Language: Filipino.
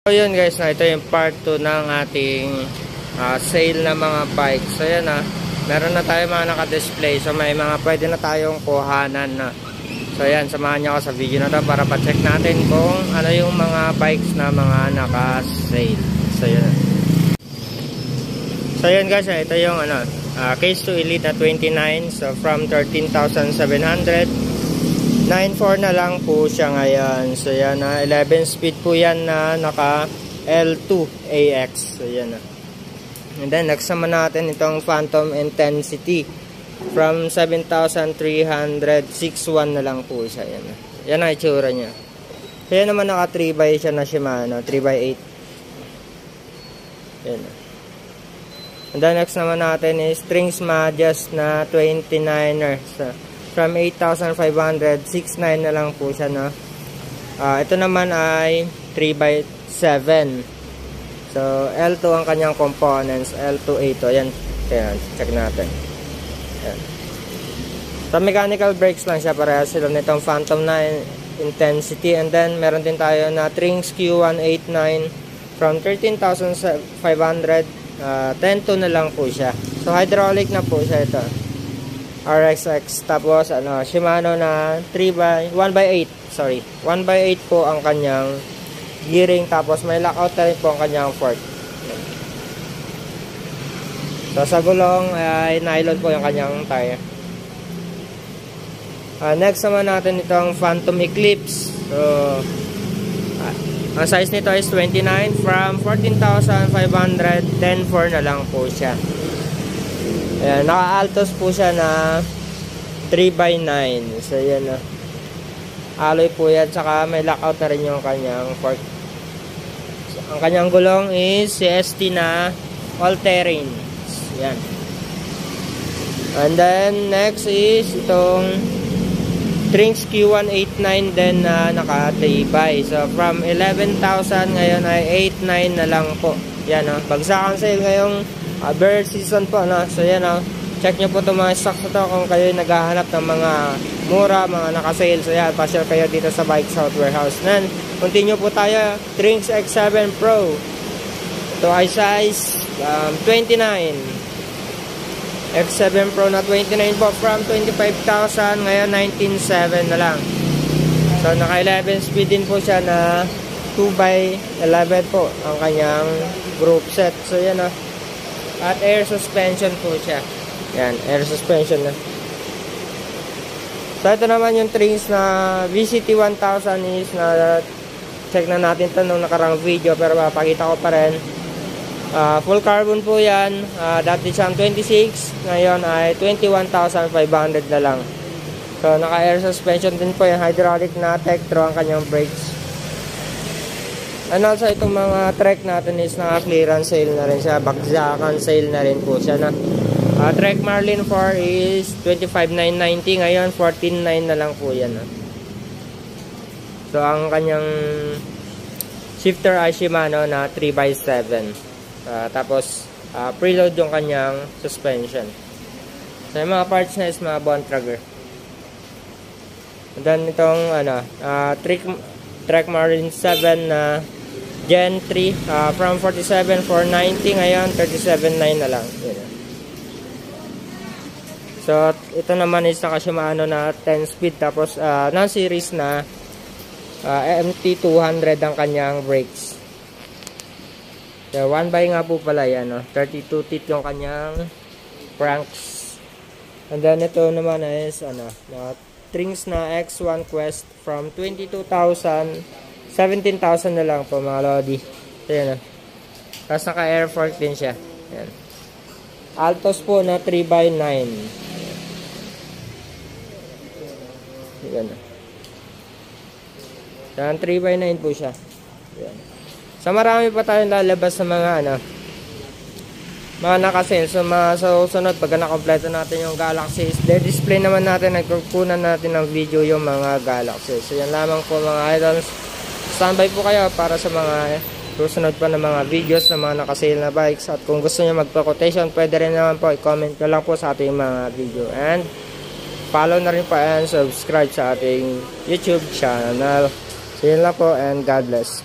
So yun guys, ito yung part 2 ng ating sale na mga bikes. So yan meron na tayo mga naka-display. So may mga pwede na tayong kuhanan na. So yan, samahan nyo ako sa video na to para pa-check natin kung ano yung mga bikes na mga naka-sale. So yan. So yan guys, ito yung Case 2 Elite na 29. So from 13,700. 9.4 na lang po siya ngayon. So yan 11 speed po yan na naka L2 AX. So yan And then next naman natin itong Phantom Intensity. From 7,300 6.1 na lang po siya. Yan ang itsura niya. So yan naman naka 3x siya na Shimano, 3x8. Yan And then next naman natin is Strings Majas na 29er. So from 8,500 6.9 na lang po siya ito naman ay 3x7. So L2 ang kanyang components, L2A to. Yan, check natin. Yan. So mechanical brakes lang siya, parehas sila nitong Phantom na Intensity. And then meron din tayo na Trings Q189 from 13,500 10.2 na lang po siya. So hydraulic na po siya ito, RXX. Tapos Shimano na 1x8, sorry, 1x8 po ang kanyang gearing. Tapos may lockout na rin po ang kanyang fork. So sa gulong ay nylon po yung kanyang tire. Next naman natin itong Phantom Eclipse. So ang size nito is 29 from 14,500 10.4 na lang po siya. Ayan, naka-altos po siya na 3x9. So yan alloy po yan, saka may lockout na rin yung kanyang fork. So, ang kanyang gulong is CST na all-terrain. Yan. And then next is itong Trings Q189 din na naka 3x. So from 11,000 ngayon ay 8.9 na lang po. Yan bagsakan sale ngayong bird season po So yan check nyo po itong mga stocks na to kung kayo naghahanap ng mga mura, mga naka-sale. So yan, pa-share kayo dito sa Bike South Warehouse. Then continue po tayo. Trings X7 Pro. Ito ay size 29. X7 Pro na 29 po from 25,000 ngayon 19.7 na lang. So naka 11 speed din po siya na 2x11 po ang kanyang group set. So yan at air suspension po siya. Yan, air suspension na. So ito naman yung Trings na VCT 1000 is na check na natin ito nung nakarang video, pero mapakita ko pa rin. Full carbon po yan. Dati siyang 26, ngayon ay 21,500 na lang. So naka air suspension din po yan. Hydraulic na Tektro ang kanyang brakes. And also itong mga trek natin is naka clearance sale na rin siya. Bagsakan sale na rin po siya Trek Marlin 4 is 25,990, ngayon 14,900 na lang po yan So ang kanyang shifter ay Shimano na 3x7. Tapos preload yung kanyang suspension. So yung mga parts na is mga Bontrager. And then itong Trek Marlin 7 na Gen 3 from 47,490 ngayon 37,900 na lang. So ito naman is naka Shimano na 10 speed, tapos non-series na MT200 ang kanyang brakes. So 1x nga po pala yan 32 teeth yung kanyang cranks. And then ito naman is Trings na X1 Quest from 22,000 17,000 na lang po mga lodi. So yan Tapos naka air fork din siya. Yan. Altos po na 3x9. Yan Yan 3x9 po siya. Yan. So marami pa tayong lalabas sa mga mga naka-sale. So susunod pag nakompleto natin yung Galaxy, display naman natin, nagkukunan natin ng video yung mga Galaxy. So yan lamang po mga idols. Standby po kayo para sa mga susunod pa ng mga videos ng mga naka-sale na bikes. At kung gusto niyo magpa-quotation, pwede rin naman po i-comment nyo lang po sa ating mga video. And follow na rin po and subscribe sa ating YouTube channel. So yun lang po and God bless.